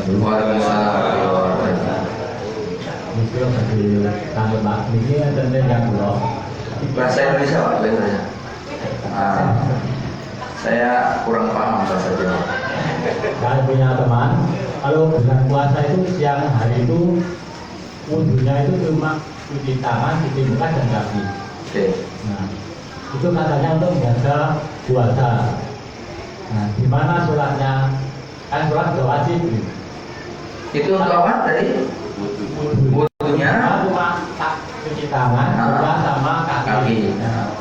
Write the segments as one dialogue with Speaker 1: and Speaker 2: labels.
Speaker 1: wabarakatuh.
Speaker 2: Waalaikumsalam warahmatullahi wabarakatuh.
Speaker 1: Mesti bagi tanggal Pak ini ada yang belum.
Speaker 2: Bahasa Indonesia Pak, biasanya. Saya kurang paham bahasa Jawa.
Speaker 1: Saya punya teman, kalau bulan puasa itu siang hari itu wudhunya itu cuma cuci tangan, cuci muka dan kaki.
Speaker 2: Oke.
Speaker 1: Nah, itu katanya untuk menjaga puasa. Nah, di mana sholatnya? Kan sholat sudah wajib.
Speaker 2: Itu untuk apa tadi? Wudhunya
Speaker 1: cuma cuci tangan, muka sama kaki. Nah,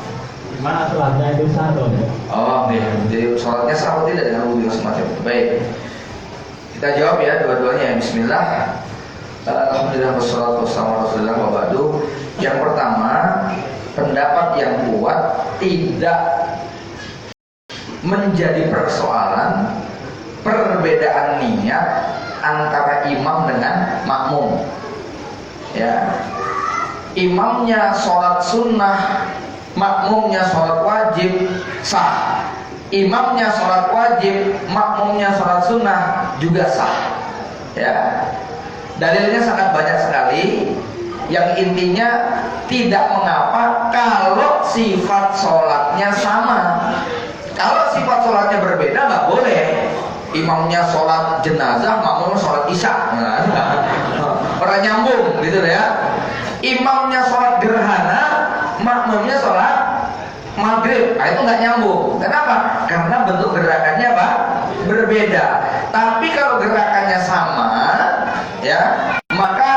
Speaker 1: di mana sholatnya itu satu?
Speaker 2: Oh, oke. Jadi sholatnya sah atau tidak dengan wudhu semacam itu? Baik. Kita jawab ya dua-duanya. Bismillah. Alhamdulillah wassalatu wassalamu ala Rasulillah wa ba'du. Yang pertama, pendapat yang kuat tidak menjadi persoalan perbedaan niat antara imam dengan makmum. Ya, imamnya sholat sunnah, makmumnya sholat wajib, sah. Imamnya sholat wajib, makmumnya sholat sunnah juga sah. Ya, dalilnya sangat banyak sekali. Yang intinya tidak mengapa kalau sifat sholatnya sama. Kalau sifat sholatnya berbeda nggak boleh. Imamnya sholat jenazah, makmumnya sholat isya. Orang nyambung gitu ya. Imamnya sholat gerhana, makmumnya sholat maghrib. Nah, itu nggak nyambung. Kenapa? Karena bentuk gerakannya apa? Berbeda. Tapi kalau gerakannya sama, ya, maka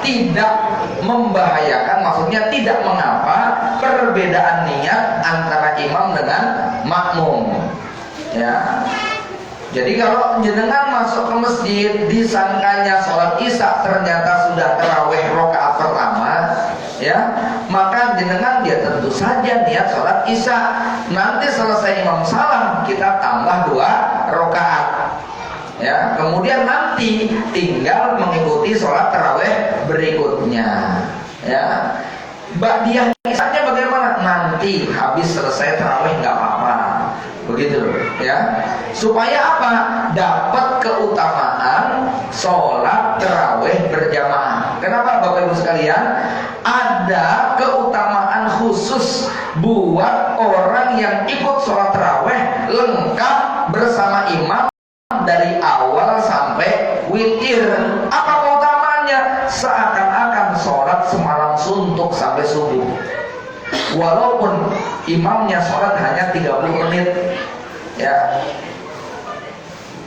Speaker 2: tidak membahayakan, maksudnya tidak mengapa perbedaan niat antara imam dengan makmum. Ya. Jadi kalau jenengan masuk ke masjid disangkanya sholat isya ternyata sudah tarawih rakaat pertama, ya, maka jenengan dia tentu saja niat sholat isya. Nanti selesai imam salam kita tambah 2 rakaat. Ya, kemudian nanti tinggal mengikuti sholat tarawih berikutnya. Ya, ba'diyah isya-nya bagaimana? Nanti habis selesai tarawih nggak apa-apa. Begitu, ya. Supaya apa? Dapat keutamaan sholat tarawih berjamaah. Kenapa Bapak Ibu sekalian? Ada keutamaan khusus buat orang yang ikut sholat tarawih lengkap bersama imam dari awal sampai witir. Apa keutamaannya? Seakan-akan sholat semalam suntuk sampai subuh. Walaupun imamnya sholat hanya 30 menit, ya,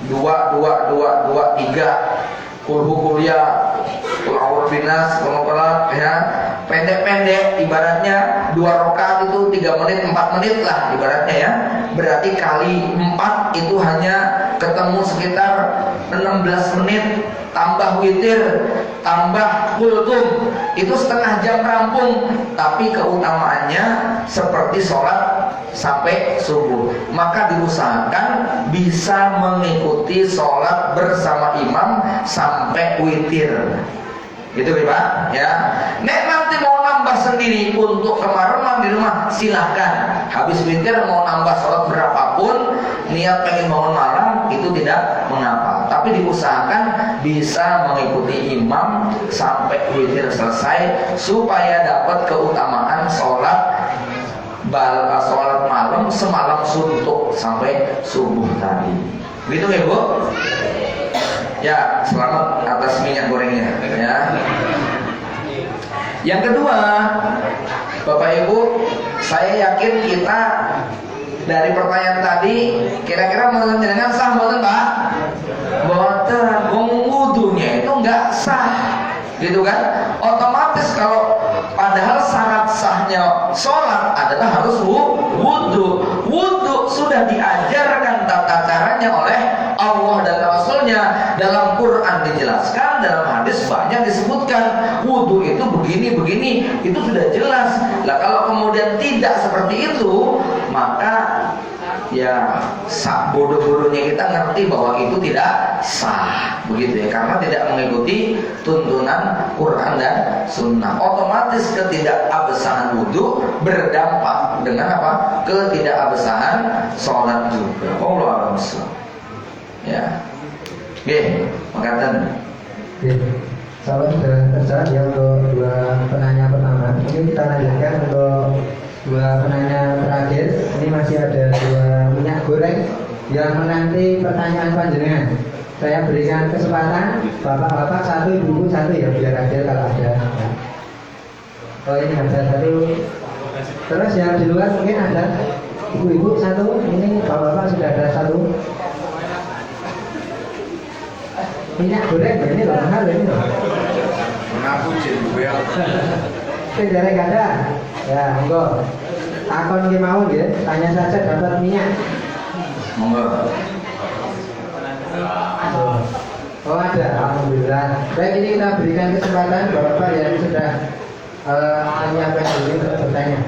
Speaker 2: 2, 3 kuliah kulawur finas konokolat, ya, pendek-pendek, ibaratnya 2 rakaat itu 3 menit 4 menit lah ibaratnya, ya. Berarti kali 4 itu hanya ketemu sekitar 16 menit, tambah witir, tambah kultum, itu setengah jam rampung. Tapi keutamaannya seperti sholat sampai subuh. Maka diusahakan bisa mengikuti sholat bersama imam sampai witir. Gitu ya Pak, ya. Nek nanti mau nambah sendiri untuk kemaruman di rumah, silahkan. Habis witir mau nambah sholat berapapun, niat pengen bangun malam, itu tidak mengapa. Tapi diusahakan bisa mengikuti imam sampai witir selesai, supaya dapat keutamaan sholat malam semalam suntuk sampai subuh tadi. Gitu ya Bu? Ya, selamat atas minyak gorengnya, ya. Yang kedua, Bapak Ibu, saya yakin kita dari pertanyaan tadi kira-kira menurut jenengan sah mboten Pak? Mboten, wudunya itu enggak sah. Gitu kan? Otomatis kalau padahal syarat sahnya sholat adalah harus wudhu. Wudhu sudah diajarkan tata caranya oleh Allah dan Rasulnya. Dalam Quran dijelaskan, dalam hadis banyak disebutkan wudhu itu begini, itu sudah jelas. Lah kalau kemudian tidak seperti itu, maka ya bodoh-bodohnya kita ngerti bahwa itu tidak sah, begitu ya, karena tidak mengikuti tuntunan Quran dan Sunnah. Otomatis ketidakabsahan wudhu berdampak dengan apa? Ketidakabsahan sholat juga. Allah a'lam. Ya. Oke, makasih.
Speaker 3: Oke, sahabat sudah terjawab ya untuk dua penanya pertama. Mungkin kita lanjutkan untuk dua penanya terakhir. Ini masih ada dua minyak goreng yang menanti pertanyaan panjenengan. Saya berikan kesempatan bapak-bapak satu, ibu satu ya, biar adil kalau ada. Oh ini ada satu. Terus yang di luar mungkin ada ibu-ibu satu. Ini bapak-bapak sudah ada satu. Minyak goreng ini loh, mahal ini loh.
Speaker 2: Mengaku jadi
Speaker 3: Tidak ada. Ya, monggo. Akon ki mawon nggih, tanya saja dapat minyak.
Speaker 2: Monggo.
Speaker 3: Oh ada, alhamdulillah. Baik, ini kita berikan kesempatan bapak-bapak yang sudah menyiapkan diri untuk bertanya.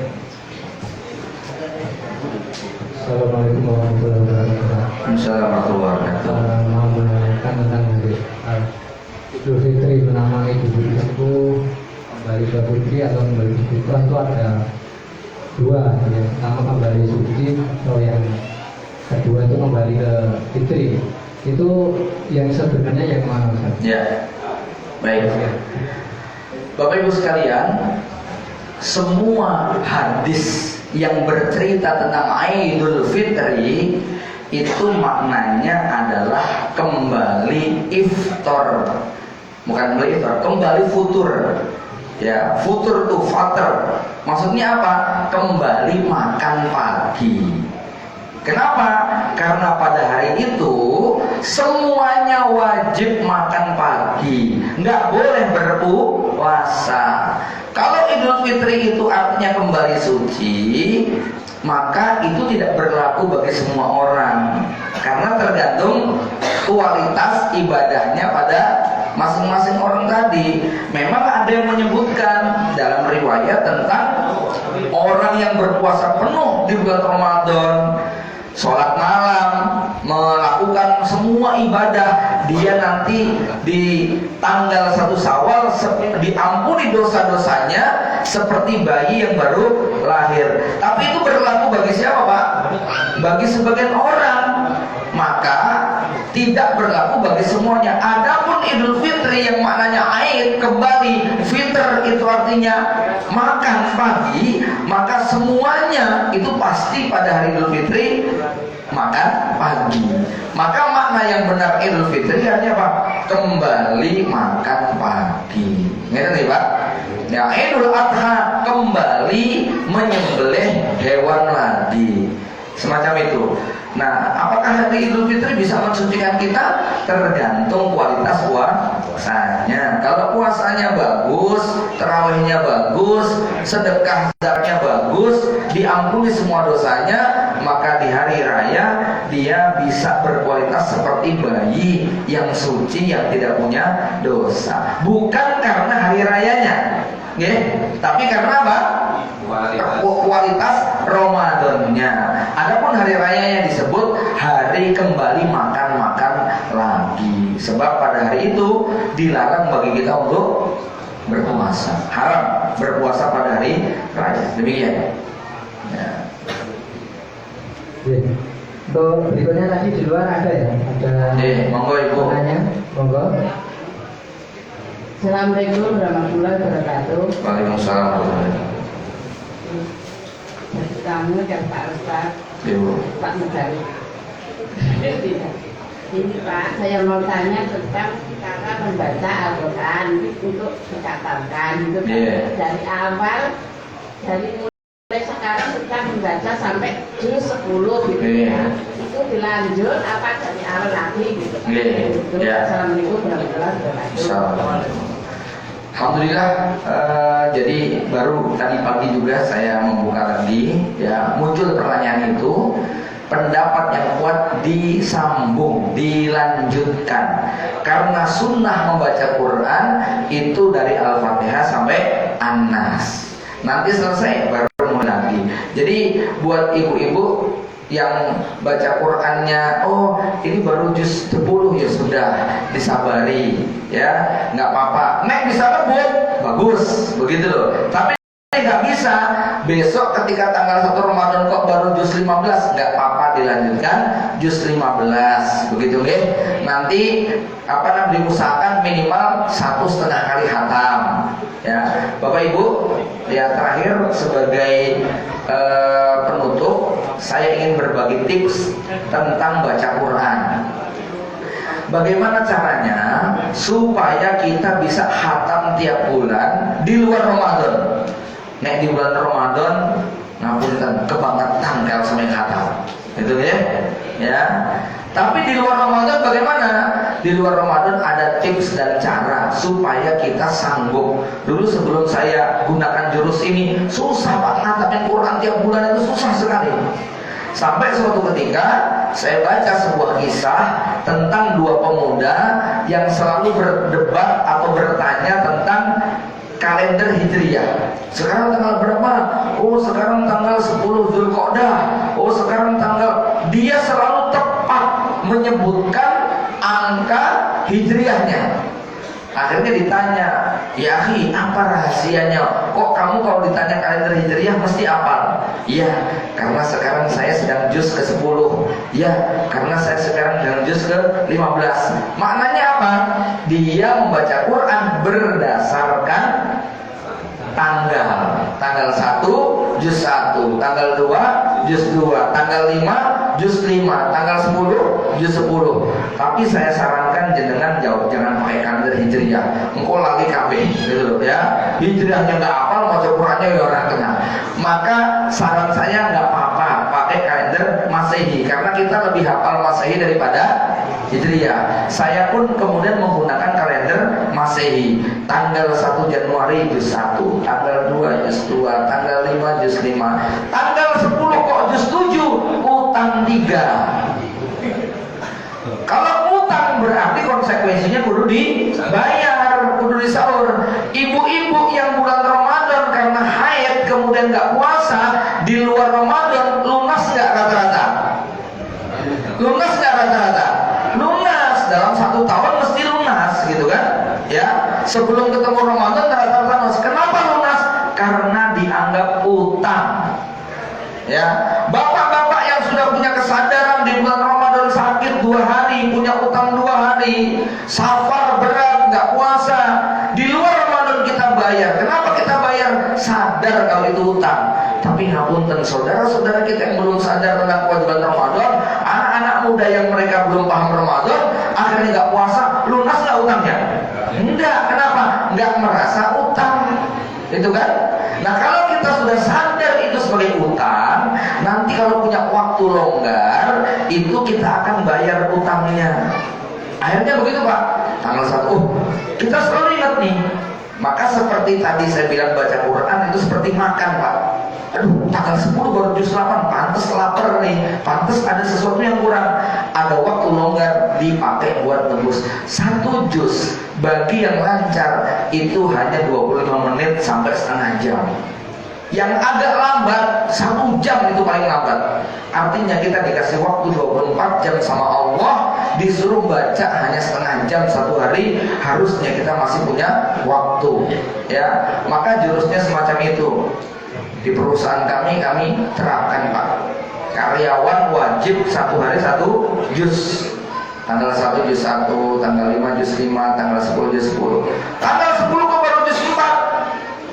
Speaker 3: Assalamualaikum warahmatullahi wabarakatuh.
Speaker 2: Assalamualaikum warahmatullahi wabarakatuh.
Speaker 3: Mau menanyakan tentang hari Idul Fitri menama Idul Fitri kembali ke putri atau kembali ke fitrah itu ada dua. Yang pertama kembali suci atau yang kedua itu kembali ke fitri. Itu yang sebenarnya yang mana Ustaz?
Speaker 2: Ya, baik. Bapak Ibu sekalian, semua hadis yang bercerita tentang Idul Fitri itu maknanya adalah kembali iftar, bukan kembali iftar, kembali futur. Ya, futur tuh fater. Maksudnya apa? Kembali makan pagi. Kenapa? Karena pada hari itu semuanya wajib makan pagi, nggak boleh berpuasa. Kalau Idul Fitri itu artinya kembali suci, maka itu tidak berlaku bagi semua orang, karena tergantung kualitas ibadahnya pada masing-masing orang tadi. Memang ada yang menyebutkan dalam riwayat tentang orang yang berpuasa penuh di bulan Ramadan, sholat malam, melakukan semua ibadah, dia nanti di tanggal 1 Syawal diampuni dosa-dosanya seperti bayi yang baru lahir. Tapi itu berlaku bagi siapa, Pak? Bagi sebagian orang. Maka tidak berlaku bagi semuanya. Adapun Idul Fitri yang maknanya Aid, kembali, fitr itu artinya makan pagi, maka semuanya itu pasti pada hari Idul Fitri makan pagi. Maka makna yang benar Idul Fitri artinya apa? Kembali makan pagi. Ngerti nih, Pak? Ya, Idul Adha kembali menyembelih hewan lagi. Semacam itu. Nah, apakah hari Idul Fitri bisa mensucikan kita? Tergantung kualitas puasanya. Kalau puasanya bagus, tarawihnya bagus, sedekah zakatnya bagus, diampuni semua dosanya, maka di hari raya dia bisa berkualitas seperti bayi yang suci yang tidak punya dosa. Bukan karena hari rayanya, tapi karena apa? Kualitas Ramadannya. Adapun hari rayanya disebut hari kembali makan-makan lagi. Sebab pada hari itu dilarang bagi kita untuk berpuasa. Haram berpuasa pada hari raya. Demikian. Ya.
Speaker 3: Untuk berikutnya tadi di luar ada ya? Ada.
Speaker 2: Monggo Ibu.
Speaker 3: Pertanyaan, monggo.
Speaker 4: Assalamualaikum warahmatullahi wabarakatuh.
Speaker 2: Waalaikumsalam warahmatullahi wabarakatuh.
Speaker 4: Kamu dan Pak Ustaz, Pak Medali. Ini Pak, saya mau tanya tentang cara membaca Al-Quran untuk dicatatkan. Itu dari awal, dari mulai sekarang kita membaca sampai juz 10 gitu ya. Itu dilanjut apa dari awal lagi gitu. Assalamualaikum warahmatullahi wabarakatuh.
Speaker 2: Alhamdulillah, jadi baru tadi pagi juga saya membuka lagi, ya muncul pertanyaan itu. Pendapat yang kuat disambung, dilanjutkan, karena sunnah membaca Quran itu dari Al-Fatihah sampai An-Nas. Nanti selesai baru mulai lagi. Jadi buat ibu-ibu yang baca Qurannya, oh ini baru juz 10, ya sudah, disabari, ya nggak apa-apa. Nek bisa ngebut, bagus, begitu loh. Tapi nih nggak bisa, besok ketika tanggal 1 Ramadan kok baru juz 15, nggak apa-apa dilanjutkan juz 15, begitu nggih. Nanti diusahakan minimal 1,5 kali khatam. Ya, Bapak Ibu, ya terakhir sebagai penutup, saya ingin berbagi tips tentang baca Quran. Bagaimana caranya supaya kita bisa khatam tiap bulan di luar Ramadan? Nek di bulan Ramadan ngapunten kebangetan kalau sampai khatam. Itu ya. Tapi di luar Ramadan bagaimana? Di luar Ramadan ada tips dan cara supaya kita sanggup. Dulu sebelum saya gunakan jurus ini susah banget ngatamin Quran tiap bulan, itu susah sekali. Sampai suatu ketika saya baca sebuah kisah tentang dua pemuda yang selalu berdebat atau bertanya tentang kalender Hijriah. Sekarang tanggal berapa? Oh, sekarang tanggal 10 Zulqa'dah. Oh, sekarang tanggal. Dia selalu tepat menyebutkan angka Hijriahnya. Akhirnya ditanya, ya akhi, apa rahasianya? Kok kamu kalau ditanya kalender Hijriah mesti apal? Iya, karena sekarang saya sedang juz ke-10. Iya, karena saya sekarang sedang juz ke-15. Maknanya apa? Dia membaca Quran berdasarkan tanggal. Tanggal 1 juz 1, tanggal 2 juz 2, tanggal 5 juz 5, tanggal 10 juz 10. Tapi saya sarankan jenengan jauh, jangan pakai kalender Hijriah. Engkau lagi kabeh gitu loh ya. Hijriahnya enggak apa, mau Qurannya ya orang kena. Maka saran saya enggak apa-apa pakai kalender Masehi, karena kita lebih hafal Masehi daripada Hijriah. Saya pun kemudian menggunakan kalender Masehi. Tanggal 1 Januari juz 1, tanggal 2 juz 2, tanggal 5 juz 5, tanggal 10 kok juz 7, utang 3. Kalau utang berarti konsekuensinya kudu dibayar, kudu disaur. Ibu-ibu yang bulan Ramadan karena haid kemudian nggak puasa di luar Ramadan, lunas nggak rata-rata? Lunas nggak rata-rata? Lunas, dalam 1 tahun mesti lunas gitu kan? Ya, sebelum ketemu Ramadan rata-rata lunas. Kenapa lunas? Karena dianggap utang. Ya, bapak-bapak yang sudah punya kesadaran di bulan Ramadan sakit 2 hari, punya utang 2 hari, safar berat, nggak puasa, di luar Ramadan kita bayar. Kenapa kita bayar? Sadar kalau itu utang. Tapi ngapunten saudara-saudara kita yang belum sadar tentang kewajiban Ramadan, anak-anak muda yang mereka belum paham Ramadan, akhirnya nggak puasa, lunas nggak utangnya? Enggak. Kenapa? Nggak merasa utang, itu kan? Nah, kalau kita sudah sadar itu sebagai utang, nanti kalau punya waktu longgar, itu kita akan bayar utangnya. Akhirnya begitu Pak, tanggal 1, kita selalu ingat nih. Maka seperti tadi saya bilang baca Quran itu seperti makan Pak. Aduh, tanggal 10 baru juz 8, pantes lapar nih, pantes ada sesuatu yang kurang. Ada waktu longgar, dipakai buat tembus 1 juz. Bagi yang lancar itu hanya 25 menit sampai setengah jam. Yang agak lambat 1 jam itu paling lambat. Artinya kita dikasih waktu 24 jam sama Allah, disuruh baca hanya setengah jam 1 hari, harusnya kita masih punya waktu. Ya, maka jurusnya semacam itu. Di perusahaan kami terapkan Pak. Karyawan wajib 1 hari 1 juz. Tanggal 1 juz 1, tanggal 5 juz 5, tanggal 10 juz 10. Tanggal 10 kok baru juz 4.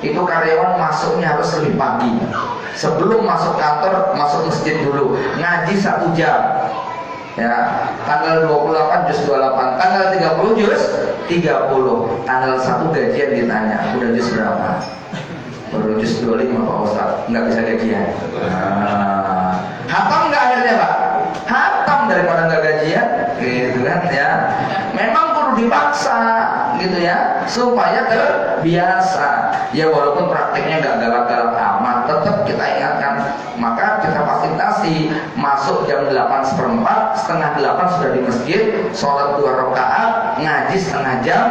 Speaker 2: Itu karyawan masuknya harus lebih pagi. Sebelum masuk kantor, masuk masjid dulu, ngaji 1 jam. Ya, tanggal 28 juz 28, tanggal 30 juz 30. Tanggal 1 gajian ditanya, udah juz berapa? Baru juz 25 Pak Ustaz, nggak bisa gajian. Hatam nggak akhirnya Pak? Hatam daripada nggak gajian, gitu kan ya. Memang perlu dipaksa, gitu ya, supaya terbiasa. Ya walaupun prakteknya nggak galak-galak amat, tetap kita ingatkan. Maka kita fasilitasi masuk jam 8:15, setengah 8 sudah di masjid, sholat 2 rakaat, ngaji setengah jam,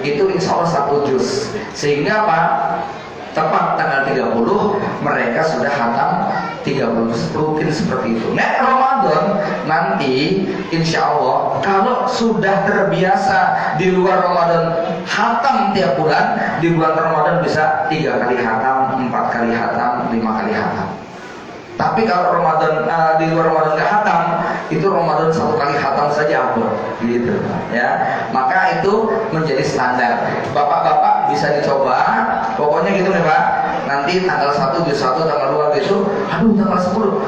Speaker 2: itu insya Allah 1 juz. Sehingga Pak, tepat tanggal 30 mereka sudah khatam 30 rutin seperti itu. Nah, Ramadan nanti insya Allah kalau sudah terbiasa di luar Ramadan hatam tiap bulan, di bulan Ramadan bisa 3 kali hatam, 4 kali hatam, 5 kali hatam. Tapi kalau Ramadan di luar Ramadan nggak hatam, itu Ramadan 1 kali hatam saja ampun, gitu ya. Maka itu menjadi standar. Bapak-bapak bisa dicoba, pokoknya gitu nih Pak. Nanti tanggal 1 juz 1, tanggal 2 gitu, aduh tanggal 10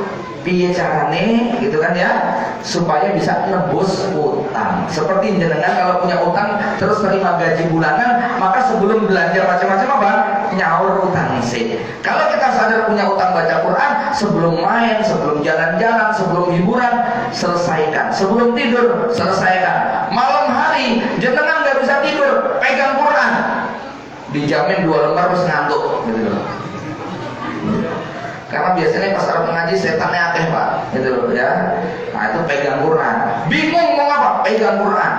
Speaker 2: piye carane gitu kan ya, supaya bisa nebus utang. Seperti jenengan kalau punya utang terus terima gaji bulanan, maka sebelum belanja macam-macam apa? Nyaur utang sih. Kalau kita sadar punya utang baca Quran, sebelum main, sebelum jalan-jalan, sebelum hiburan, selesaikan. Sebelum tidur, selesaikan. Malam hari jenengan nggak bisa tidur, pegang Quran, dijamin 2 lembar terus ngantuk gitu. Karena biasanya pas orang ngaji setannya akeh Pak, gitu ya. Nah itu pegang Quran. Bingung mau apa? Pegang Quran.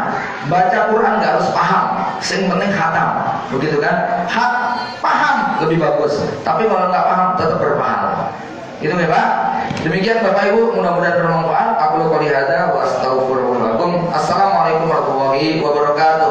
Speaker 2: Baca Quran nggak harus paham, yang penting khatam, begitu kan? Paham lebih bagus. Tapi kalau nggak paham tetap berpahala. Gitu ya Pak. Demikian Bapak Ibu, mudah-mudahan bermanfaat. Aku qouli hadza wa astaghfirullahaladzim. Assalamualaikum warahmatullahi wabarakatuh.